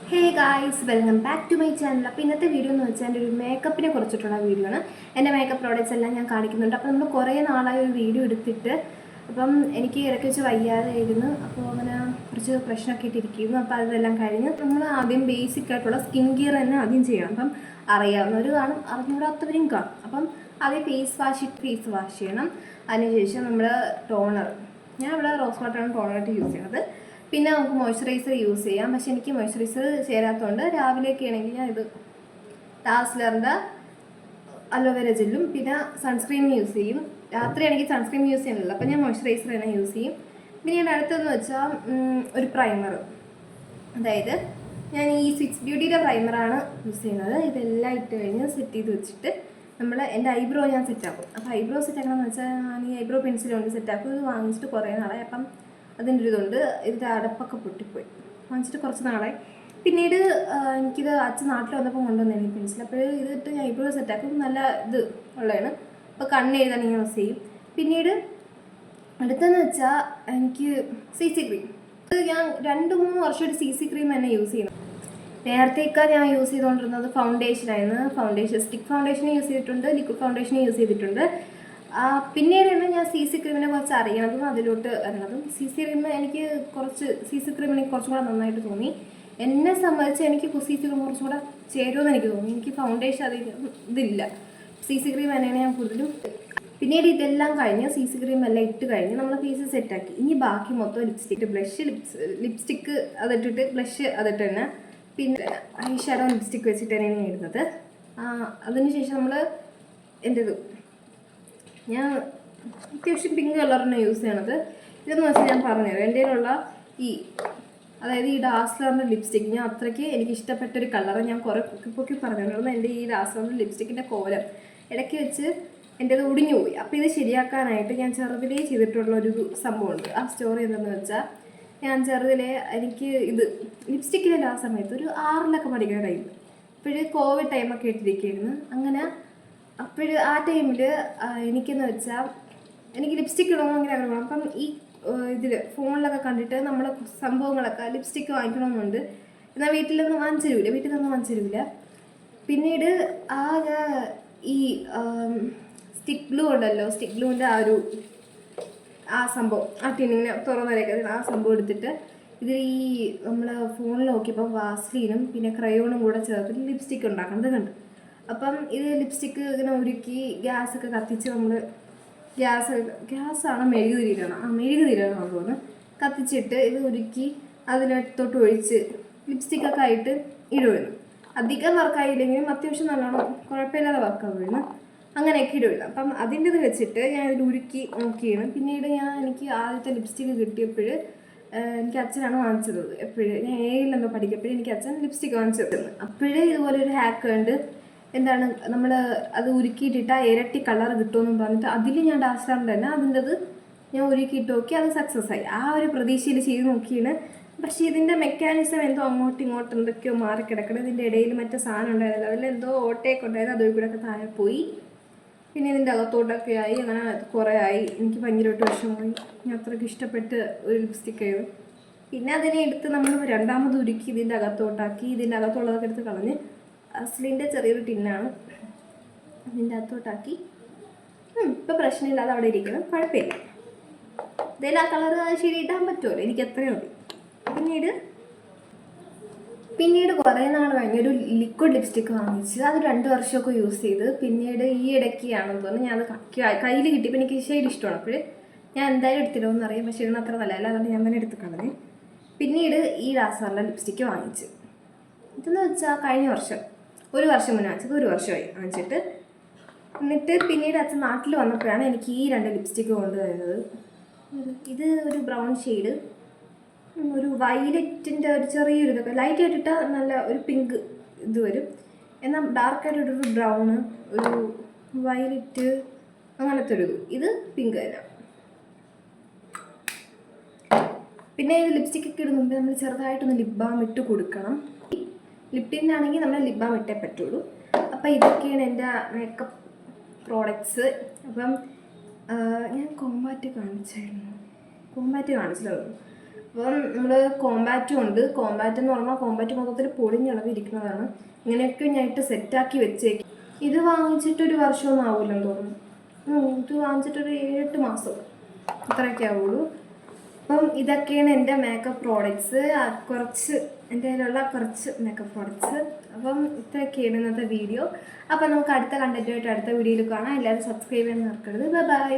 Hey guys, welcome back to my channel. അപ്പോൾ ഇന്നത്തെ video എന്ന് വെച്ചാൽ എൻ്റെ ഒരു മേക്കപ്പിനെ കുറിച്ചിട്ടുള്ള വീഡിയോ ആണ്. എൻ്റെ മേക്കപ്പ് പ്രോഡക്റ്റ്സ് എല്ലാം ഞാൻ കാണിക്കുന്നുണ്ട്. അപ്പോൾ നമ്മൾ കുറേ നാളായി ഒരു വീഡിയോ എടുത്തിട്ട് അപ്പം എനിക്ക് ഇടയ്ക്ക് വെച്ച് വയ്യാതെ ആയിരുന്നു. അപ്പോൾ അങ്ങനെ കുറച്ച് പ്രശ്നമൊക്കെ ഇട്ടിരിക്കുന്നു. അപ്പോൾ അതെല്ലാം കഴിഞ്ഞ് നമ്മൾ ആദ്യം ബേസിക് ആയിട്ടുള്ള സ്കിൻ കെയർ തന്നെ ആദ്യം ചെയ്യണം. അപ്പം അറിയാവുന്നവർ കാണും, അറിഞ്ഞുകൂടാത്തവരും കാണും. അപ്പം ആദ്യം ഫേസ് വാഷ് ചെയ്യണം. അതിനുശേഷം നമ്മൾ ടോണർ, ഞാൻ ഇവിടെ റോസ് വാട്ടറാണ് ടോണറായിട്ട് യൂസ് ചെയ്യുന്നത്. പിന്നെ നമുക്ക് മോയ്സ്ചറൈസർ യൂസ് ചെയ്യാം. പക്ഷെ എനിക്ക് മോയ്സ്ചറൈസർ ചേരാത്തതുകൊണ്ട് രാവിലെയൊക്കെ ആണെങ്കിൽ ഞാൻ ഇത് ഡാസ്ലറിൻ്റെ അലോവേര ജെല്ലും പിന്നെ സൺസ്ക്രീൻ യൂസ് ചെയ്യും. രാത്രിയാണെങ്കിൽ സൺസ്ക്രീൻ യൂസ് ചെയ്യുന്നില്ല, അപ്പം ഞാൻ മോയ്സ്ചറൈസർ തന്നെ യൂസ് ചെയ്യും. പിന്നെ ഞാൻ അടുത്തതെന്ന് വെച്ചാൽ ഒരു പ്രൈമർ, അതായത് ഞാൻ ഈ സിക്സ് ബ്യൂട്ടിയുടെ പ്രൈമറാണ് യൂസ് ചെയ്യുന്നത്. ഇതെല്ലാം ഇട്ട് കഴിഞ്ഞ് സെറ്റ് ചെയ്ത് വെച്ചിട്ട് എൻ്റെ ഐബ്രോ ഞാൻ സെറ്റാക്കും. അപ്പോൾ ഐബ്രോ സെറ്റാക്കണമെന്ന് വെച്ചാൽ ഞാൻ ഈ ഐബ്രോ പെൻസിൽ കൊണ്ട് സെറ്റാക്കും. ഇത് വാങ്ങിച്ചിട്ട് കുറേ നാളായി. അപ്പം അതിൻ്റെ ഒരു ഇതുണ്ട്, ഇതിൻ്റെ അടപ്പൊക്കെ പൊട്ടിപ്പോയി, വാങ്ങിച്ചിട്ട് കുറച്ച് നാളായി. പിന്നീട് എനിക്കിത് അച്ഛൻ നാട്ടിൽ വന്നപ്പോൾ കൊണ്ടുവന്നതാണ് ഈ പെൻസിൽ. അപ്പോൾ ഇതിട്ട് ഞാൻ ഐബ്രോ സെറ്റാക്കും. നല്ല ഇത് ഉള്ളതാണ്. അപ്പോൾ കണ്ണെഴുതാൻ യൂസ് ചെയ്യും. പിന്നീട് അടുത്തെന്ന് വെച്ചാൽ എനിക്ക് CC ക്രീം. ഇത് ഞാൻ 2-3 വർഷമായിട്ട് CC ക്രീം തന്നെ യൂസ് ചെയ്യുന്നു. നേരത്തേക്ക് ഞാൻ യൂസ് ചെയ്തുകൊണ്ടിരുന്നത് ഫൗണ്ടേഷൻ സ്റ്റിക്ക് ഫൗണ്ടേഷൻ യൂസ് ചെയ്തിട്ടുണ്ട്, ലിക്വിഡ് ഫൗണ്ടേഷൻ യൂസ് ചെയ്തിട്ടുണ്ട്. പിന്നീടാണ് ഞാൻ CC ക്രീമിനെ കുറിച്ച് അറിയണതും അതിലോട്ട് വരണതും. CC ക്രീമിനെ കുറച്ചും കൂടെ നന്നായിട്ട് തോന്നി. എന്നെ സംബന്ധിച്ച് എനിക്ക് CC ക്രീം കുറച്ചും കൂടെ ചേരുമെന്ന് എനിക്ക് തോന്നി. എനിക്ക് ഫൗണ്ടേഷൻ ഇതില്ല, CC ക്രീം തന്നെയാണ് ഞാൻ കൂടുതലും. പിന്നീട് ഇതെല്ലാം കഴിഞ്ഞ് CC ക്രീം എല്ലാം ഇട്ട് കഴിഞ്ഞ് നമ്മൾ ഫേസ് സെറ്റാക്കി. ഇനി ബാക്കി മൊത്തം ലിപ്സ്റ്റിക്ക് അതിട്ടിട്ട് ബ്ലഷ് അതിട്ട് തന്നെ, പിന്നെ ഐ ഷാഡോ ലിപ്സ്റ്റിക്ക് വെച്ചിട്ട് തന്നെയാണ് ഇടുന്നത്. അതിനുശേഷം നമ്മൾ ഞാൻ അത്യാവശ്യം പിങ്ക് കളറിനെ യൂസ് ചെയ്യണത്. ഇതെന്ന് വെച്ചാൽ ഞാൻ പറഞ്ഞുതരാം. എൻ്റെ കയ്യിലുള്ള അതായത് ഈ ഡാസ്ലറിൻ്റെ ലിപ്സ്റ്റിക്ക് ഞാൻ അത്രയ്ക്ക് എനിക്ക് ഇഷ്ടപ്പെട്ടൊരു കളറ് ഞാൻ കുറേ പൊക്കി പറഞ്ഞിരുന്നു. എൻ്റെ ഈ ഡാസ്ലറിൻ്റെ ലിപ്സ്റ്റിക്കിൻ്റെ കോലം ഇടയ്ക്ക് വെച്ച് എൻ്റേത് ഒടിഞ്ഞു പോയി. അപ്പോൾ ഇത് ശരിയാക്കാനായിട്ട് ഞാൻ ചെറുതിലേ ചെയ്തിട്ടുള്ളൊരു സംഭവമുണ്ട്. ആ സ്റ്റോറി എന്താണെന്ന് വെച്ചാൽ, ഞാൻ ചെറുതിലേ എനിക്ക് ഇത് ലിപ്സ്റ്റിക്കിൻ്റെ ആ സമയത്ത് ഒരു 6-ലൊക്കെ പഠിക്കുന്ന ടൈം, ഇപ്പോഴ് കോവിഡ് ടൈമൊക്കെ ഇട്ടിരിക്കുകയായിരുന്നു. അങ്ങനെ ആ ടൈമിൽ എനിക്കെന്ന് വെച്ചാൽ എനിക്ക് ലിപ്സ്റ്റിക്ക് ഇടണമെന്ന് അങ്ങനെ ആഗ്രഹം. അപ്പം ഈ ഇതിൽ ഫോണിലൊക്കെ കണ്ടിട്ട് നമ്മൾ സംഭവങ്ങളൊക്കെ ലിപ്സ്റ്റിക്ക് വാങ്ങിക്കണമെന്നുണ്ട്. എന്നാൽ വീട്ടിൽ നിന്ന് വാങ്ങിച്ചു തരില്ല. പിന്നീട് ഈ സ്റ്റിക്ക് ഗ്ലൂ ഉണ്ടല്ലോ, സ്റ്റിക്ക് ഗ്ലൂവിൻ്റെ ആ സംഭവം, ആ ടിന്നിങ്ങനെ തുറന്നരയൊക്കെ ആ സംഭവം എടുത്തിട്ട് ഇത് ഈ നമ്മൾ ഫോണിൽ നോക്കിയപ്പോൾ വാസ്ലീനും പിന്നെ ക്രയോണും കൂടെ ചേർത്തിട്ട് ലിപ്സ്റ്റിക്ക് ഉണ്ടാക്കുന്നത് കണ്ടു. അപ്പം ഇത് ലിപ്സ്റ്റിക്ക് ഇങ്ങനെ ഉരുക്കി ഗ്യാസൊക്കെ കത്തിച്ച് നമ്മൾ ഗ്യാസാണ് മെഴുകുതിരിയാണ് തോന്നുന്നു, കത്തിച്ചിട്ട് ഇത് ഉരുക്കി അതിനകത്തോട്ട് ഒഴിച്ച് ലിപ്സ്റ്റിക്കൊക്കെ ആയിട്ട് ഇടുമായിരുന്നു. അധികം വർക്കായില്ലെങ്കിലും അത്യാവശ്യം നല്ലോണം കുഴപ്പമില്ലാതെ വർക്കാവുമായിരുന്നു. അങ്ങനെയൊക്കെ ഇടുമായിരുന്നു. അപ്പം അതിൻ്റെ ഇത് വെച്ചിട്ട് ഞാൻ ഇതിൽ ഉരുക്കി നോക്കിയാണ്. പിന്നീട് എനിക്ക് ആദ്യത്തെ ലിപ്സ്റ്റിക്ക് കിട്ടിയപ്പോൾ എനിക്ക് അച്ഛനാണ് വാങ്ങിച്ചത്. ഞാൻ 7-ലെന്തോ പഠിക്കപ്പോഴും എനിക്ക് അച്ഛൻ ലിപ്സ്റ്റിക്ക് വാങ്ങിച്ചു തരുന്നത്. അപ്പോഴേ ഇതുപോലെ ഒരു ഹാക്ക് ഉണ്ട്, എന്താണ് നമ്മൾ അത് ഉരുക്കിയിട്ടിട്ട് ഇരട്ടി കളർ കിട്ടുമെന്നും പറഞ്ഞിട്ട് അതിൽ ഞാൻ ഡാസ്ലറിൻ്റെ തന്നെ അതിൻ്റെത് ഞാൻ ഉരുക്കിയിട്ട് നോക്കി, അത് സക്സസ് ആയി. ആ ഒരു പ്രതീക്ഷയിൽ ചെയ്ത് നോക്കിയാണ്. പക്ഷേ ഇതിൻ്റെ മെക്കാനിസം എന്തോ അങ്ങോട്ടും ഇങ്ങോട്ടും എന്തൊക്കെയോ മാറിക്കിടക്കണം. ഇതിൻ്റെ ഇടയിൽ മറ്റേ സാധനം ഉണ്ടായിരുന്നില്ല, അതിലെന്തോ ഓട്ടയൊക്കെ ഉണ്ടായിരുന്നു, അതുവഴി കൂടെ ഒക്കെ താഴെ പോയി. പിന്നെ ഇതിൻ്റെ അകത്തോട്ടൊക്കെ ആയി. അങ്ങനെ കുറേ ആയി. എനിക്ക് ഭയങ്കരമായിട്ട് വിഷമമായി. ഞാൻ അത്രയ്ക്ക് ഇഷ്ടപ്പെട്ട് ഒരു ലിപ്സ്റ്റിക്കായിരുന്നു. പിന്നെ അതിനെ എടുത്ത് നമ്മൾ രണ്ടാമത് ഉരുക്കി ഇതിൻ്റെ അകത്തോട്ടാക്കി. ഇതിൻ്റെ അകത്തുള്ളതൊക്കെ എടുത്ത് കളഞ്ഞ് അസ്ലിൻ്റെ ചെറിയൊരു ടിന്നാണ്, ഇതിൻ്റെ അകത്തോട്ടാക്കി. ഇപ്പം പ്രശ്നമില്ലാതെ അവിടെ ഇരിക്കണം, കുഴപ്പമില്ല. ഇതെല്ലാം ആ കളറ് ശരി ഇടാൻ പറ്റുമല്ലോ, എനിക്ക് എത്രയും മതി. പിന്നീട് കുറേ നാൾ കഴിഞ്ഞ് ഒരു ലിക്വിഡ് ലിപ്സ്റ്റിക്ക് വാങ്ങിച്ച് അത് 2 വർഷമൊക്കെ യൂസ് ചെയ്ത്. പിന്നീട് ഈ ഇടയ്ക്കാണെന്ന് തോന്നുന്നു ഞാൻ അത് കയ്യിൽ കിട്ടിയപ്പോൾ എനിക്ക് ഷെയ്ഡ് ഇഷ്ടമാണ്. അപ്പോൾ ഞാൻ എന്തായാലും എടുത്തിടുമെന്ന് അറിയാം, പക്ഷേ ഇതിന് അത്ര നല്ലതല്ല, അതുകൊണ്ട് ഞാൻ തന്നെ എടുത്ത് കളഞ്ഞ്. പിന്നീട് ഈ ഡാസ്ലറിൻ്റെ ലിപ്സ്റ്റിക്ക് വാങ്ങിച്ച്. ഇതെന്ന് വെച്ചാൽ കഴിഞ്ഞ വർഷം, 1 വർഷം മുന്നേ വാങ്ങിച്ചത്, 1 വർഷമായി വാങ്ങിച്ചിട്ട്. എന്നിട്ട് പിന്നീട് അച്ഛൻ നാട്ടിൽ വന്നപ്പോഴാണ് എനിക്ക് ഈ 2 ലിപ്സ്റ്റിക്ക് കൊണ്ടുവരുന്നത്. ഇത് ഒരു ബ്രൗൺ ഷെയ്ഡ്, ഒരു വയലറ്റിൻ്റെ ഒരു ചെറിയൊരു ഇതൊക്കെ ലൈറ്റായിട്ടിട്ടാൽ നല്ല ഒരു പിങ്ക് ഇത് വരും. എന്നാൽ ഡാർക്കായിട്ടൊരു ബ്രൗണ്, ഒരു വയലറ്റ്, അങ്ങനത്തെ ഒരു ഇത് പിങ്ക് തന്നെ. പിന്നെ ഇത് ലിപ്സ്റ്റിക്കൊക്കെ ഇടുന്ന മുമ്പ് നമ്മൾ ചെറുതായിട്ടൊന്ന് ലിപ് ബാം ഇട്ട് കൊടുക്കണം. ലിപ് ടിന്നാണെങ്കിൽ നമ്മൾ ലിപ് ബാം ഇട്ടേ പറ്റുള്ളൂ. അപ്പോൾ ഇതൊക്കെയാണ് എൻ്റെ മേക്കപ്പ് പ്രോഡക്റ്റ്സ്. അപ്പം ഞാൻ കോമ്പാറ്റ് കാണിച്ചിട്ടുള്ളൂ. അപ്പം നമ്മൾ കോമ്പാറ്റും ഉണ്ട്. കോമ്പാറ്റ് എന്ന് പറഞ്ഞാൽ കോമ്പാറ്റ് മൊത്തത്തിൽ പൊടിഞ്ഞളവിരിക്കുന്നതാണ്. ഇങ്ങനെയൊക്കെ ഞാനിട്ട് സെറ്റാക്കി വെച്ചേക്കും. ഇത് വാങ്ങിച്ചിട്ടൊരു വർഷമൊന്നും ആവില്ലെന്ന് തോന്നുന്നു. ഇത് വാങ്ങിച്ചിട്ടൊരു 7-8 മാസം അത്രയൊക്കെ ആവുള്ളൂ. അപ്പം ഇതൊക്കെയാണ് എൻ്റെ മേക്കപ്പ് പ്രോഡക്റ്റ്സ്. കുറച്ച് എൻ്റെ കയ്യിലുള്ള കുറച്ച് മേക്കപ്പ് പ്രോഡക്റ്റ്സ്. അപ്പം ഇത്രയൊക്കെയാണ് ഇന്നത്തെ വീഡിയോ. അപ്പം നമുക്ക് അടുത്ത കണ്ടൻറ്റുമായിട്ട് അടുത്ത വീഡിയോയിൽ കാണാം. എല്ലാവരും സബ്സ്ക്രൈബ് ചെയ്യാൻ മറക്കരുത്. ബൈ.